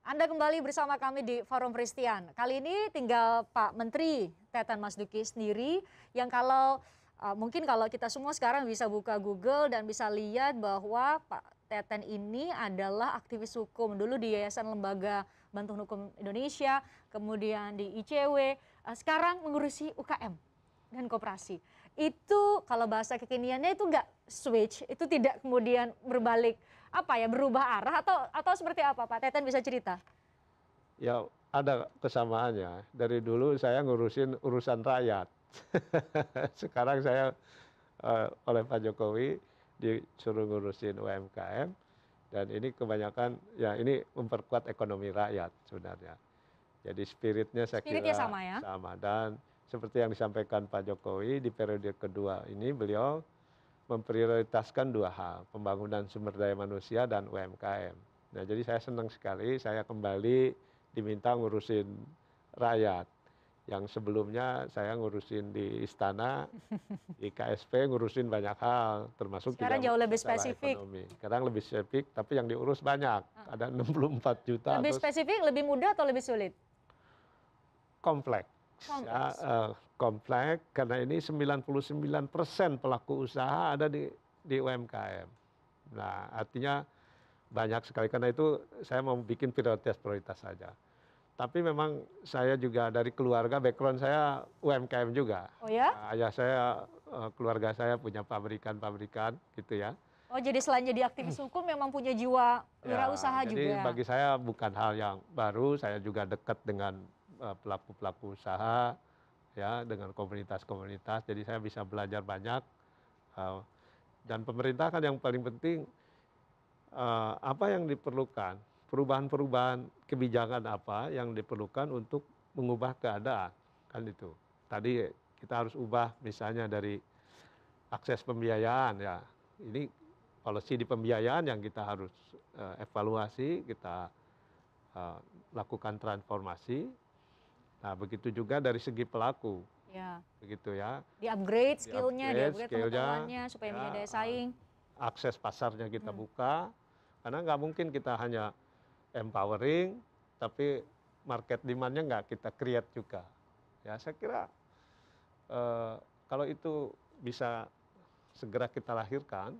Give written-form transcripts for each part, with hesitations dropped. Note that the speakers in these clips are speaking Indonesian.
Anda kembali bersama kami di Forum Christian. Kali ini tinggal Pak Menteri Teten Mas Duki sendiri yang mungkin kalau kita semua sekarang bisa buka Google dan bisa lihat bahwa Pak Teten ini adalah aktivis hukum. Dulu di Yayasan Lembaga Bantuan Hukum Indonesia, kemudian di ICW, sekarang mengurusi UKM dan koperasi. Itu kalau bahasa kekiniannya itu nggak switch, itu tidak kemudian berbalik berubah arah atau seperti apa Pak Teten bisa cerita? Ya ada kesamaannya. Dari dulu saya ngurusin urusan rakyat. Sekarang saya oleh Pak Jokowi disuruh ngurusin UMKM dan ini kebanyakan ya ini memperkuat ekonomi rakyat sebenarnya. Jadi spiritnya saya Spiritnya kira sama ya? sama dan seperti yang disampaikan Pak Jokowi di periode kedua ini beliau memprioritaskan dua hal, pembangunan sumber daya manusia dan UMKM. Nah, jadi saya senang sekali saya kembali diminta ngurusin rakyat. Yang sebelumnya saya ngurusin di istana, di KSP ngurusin banyak hal, termasuk Sekarang juga jauh lebih masalah spesifik. ekonomi. Sekarang lebih spesifik, tapi yang diurus banyak. Ada 64 juta, Lebih terus spesifik, lebih mudah atau lebih sulit? kompleks. Ya, Kompleks. kompleks karena ini 99% pelaku usaha ada di UMKM. Nah, artinya banyak sekali karena itu saya mau bikin prioritas-prioritas saja. Tapi memang saya juga dari keluarga background saya UMKM juga. Oh ya? Ayah saya keluarga saya punya pabrikan-pabrikan gitu ya. Oh jadi selain jadi aktivis hukum memang punya jiwa Ya, wirausaha jadi juga. bagi saya bukan hal yang baru, saya juga dekat dengan pelaku-pelaku usaha ya dengan komunitas-komunitas. Jadi saya bisa belajar banyak dan pemerintah kan yang paling penting apa yang diperlukan, perubahan-perubahan kebijakan apa yang diperlukan untuk mengubah keadaan, kan itu. Tadi kita harus ubah misalnya dari akses pembiayaan ya. Ini policy di pembiayaan yang kita harus evaluasi, kita lakukan transformasi. Nah, begitu juga dari segi pelaku, Ya. begitu ya. Di-upgrade skillnya, Di-upgrade di-upgrade skillnya, pengetahuannya supaya ya, menjadi daya saing. akses pasarnya kita buka, karena nggak mungkin kita hanya empowering, tapi market demand-nya nggak kita create juga. Ya, saya kira kalau itu bisa segera kita lahirkan,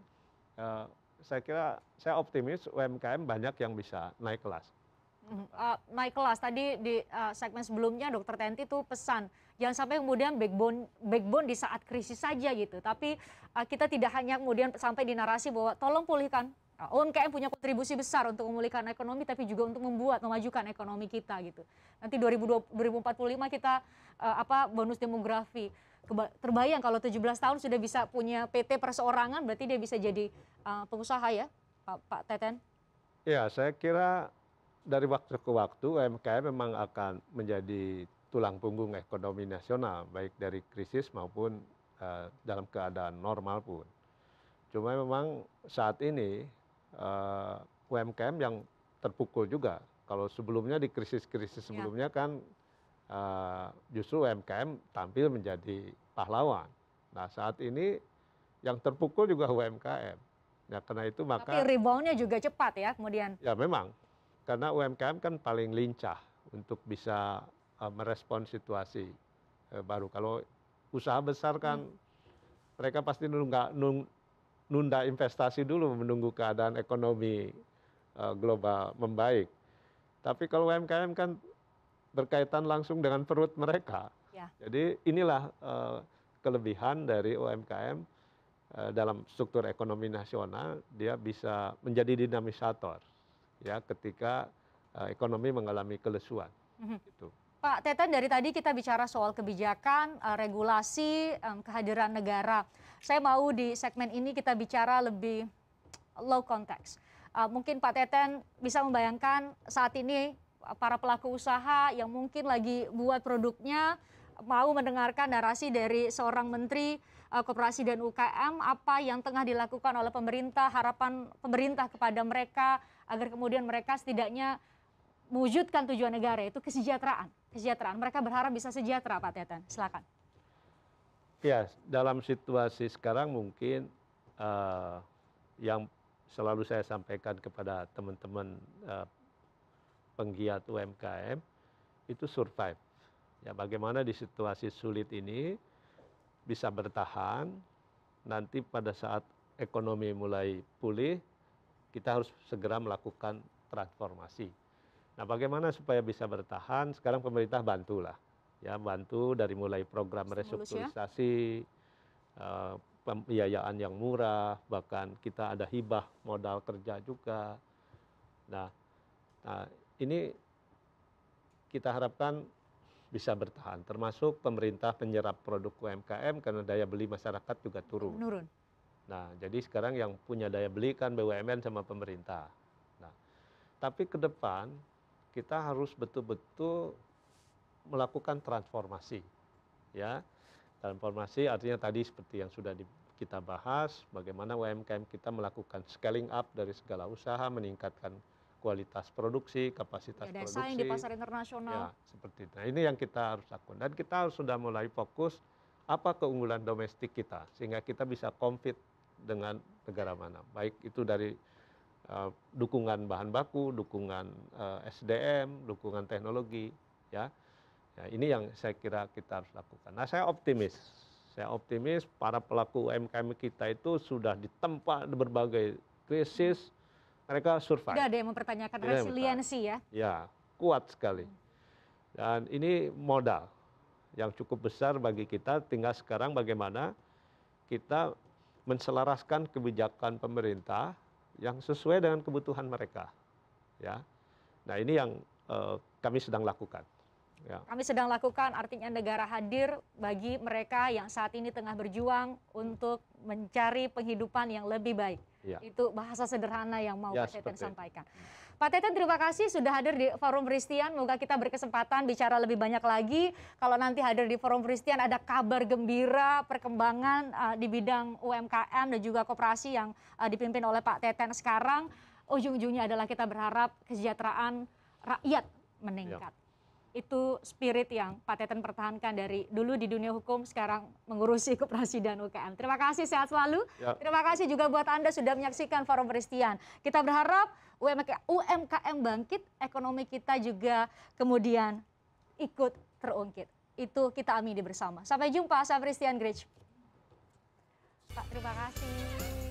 saya kira saya optimis UMKM banyak yang bisa naik kelas. Naik kelas tadi di segmen sebelumnya Dokter Tenti tuh pesan jangan sampai kemudian backbone di saat krisis saja gitu. Tapi kita tidak hanya kemudian sampai di narasi bahwa tolong pulihkan. UMKM punya kontribusi besar untuk memulihkan ekonomi, tapi juga untuk memajukan ekonomi kita gitu. Nanti 2045 kita bonus demografi. Terbayang kalau 17 tahun sudah bisa punya PT perseorangan, berarti dia bisa jadi pengusaha ya, Pak Teten? Ya, saya kira dari waktu ke waktu UMKM memang akan menjadi tulang punggung ekonomi nasional, baik dari krisis maupun dalam keadaan normal pun. Cuma memang saat ini UMKM yang terpukul juga. Kalau sebelumnya di krisis-krisis sebelumnya kan justru UMKM tampil menjadi pahlawan. Nah, saat ini yang terpukul juga UMKM. Ya, karena itu Tapi maka reboundnya juga cepat ya kemudian. ya memang karena UMKM kan paling lincah untuk bisa merespon situasi baru. Kalau usaha besar kan mereka pasti nunda investasi dulu menunggu keadaan ekonomi global membaik. Tapi kalau UMKM kan berkaitan langsung dengan perut mereka. Ya. Jadi inilah kelebihan dari UMKM dalam struktur ekonomi nasional, dia bisa menjadi dinamisator ya ketika ekonomi mengalami kelesuan. Gitu. Pak Teten, dari tadi kita bicara soal kebijakan, regulasi, kehadiran negara. Saya mau di segmen ini kita bicara lebih low context. Mungkin Pak Teten bisa membayangkan saat ini para pelaku usaha yang mungkin lagi buat produknya mau mendengarkan narasi dari seorang menteri Koperasi dan UKM, apa yang tengah dilakukan oleh pemerintah, harapan pemerintah kepada mereka agar kemudian mereka setidaknya mewujudkan tujuan negara, yaitu kesejahteraan. Kesejahteraan. Mereka berharap bisa sejahtera, Pak Teten. Silakan. Ya, dalam situasi sekarang mungkin yang selalu saya sampaikan kepada teman-teman penggiat UMKM itu survive. Ya, bagaimana di situasi sulit ini bisa bertahan, nanti pada saat ekonomi mulai pulih, kita harus segera melakukan transformasi. Nah, bagaimana supaya bisa bertahan? Sekarang pemerintah bantulah, ya bantu dari mulai program restrukturisasi, pembiayaan yang murah, bahkan kita ada hibah modal kerja juga. Nah, ini kita harapkan bisa bertahan, termasuk pemerintah menyerap produk UMKM karena daya beli masyarakat juga turun. Nah, jadi sekarang yang punya daya beli kan BUMN sama pemerintah. Nah, tapi ke depan kita harus betul-betul melakukan transformasi, ya. Transformasi artinya tadi seperti yang sudah kita bahas, bagaimana UMKM kita melakukan scaling up dari segala usaha, meningkatkan kualitas produksi, kapasitas ya, produksi. saing di pasar internasional. Ya, seperti itu. Nah, ini yang kita harus lakukan. Dan kita harus sudah mulai fokus apa keunggulan domestik kita, sehingga kita bisa compete dengan negara mana. Baik itu dari dukungan bahan baku, dukungan SDM, dukungan teknologi. Ya. Ya, ini yang saya kira kita harus lakukan. Nah, saya optimis. Saya optimis para pelaku UMKM kita itu sudah ditempa berbagai krisis, mereka survive. Tidak ada yang mempertanyakan resiliensi ya? Ya, kuat sekali. Dan ini modal yang cukup besar bagi kita, tinggal sekarang bagaimana kita menselaraskan kebijakan pemerintah yang sesuai dengan kebutuhan mereka. Ya. Nah, ini yang kami sedang lakukan. Ya. Kami sedang lakukan, artinya negara hadir bagi mereka yang saat ini tengah berjuang untuk mencari penghidupan yang lebih baik. Ya. Itu bahasa sederhana yang mau Pak Teten sampaikan. Pak Teten, terima kasih sudah hadir di Forum Peristian. Semoga kita berkesempatan bicara lebih banyak lagi. Kalau nanti hadir di Forum Peristian ada kabar gembira, perkembangan di bidang UMKM dan juga koperasi yang dipimpin oleh Pak Teten sekarang. Ujung-ujungnya adalah kita berharap kesejahteraan rakyat meningkat. Ya. Itu spirit yang Pak Teten pertahankan dari dulu di dunia hukum, sekarang mengurusi koperasi dan UMKM. Terima kasih, sehat selalu. Ya. Terima kasih juga buat Anda sudah menyaksikan Forum Peristian. Kita berharap UMKM bangkit, ekonomi kita juga kemudian ikut terungkit. Itu kita amini bersama. Sampai jumpa, saya Christian Grich. Pak, terima kasih.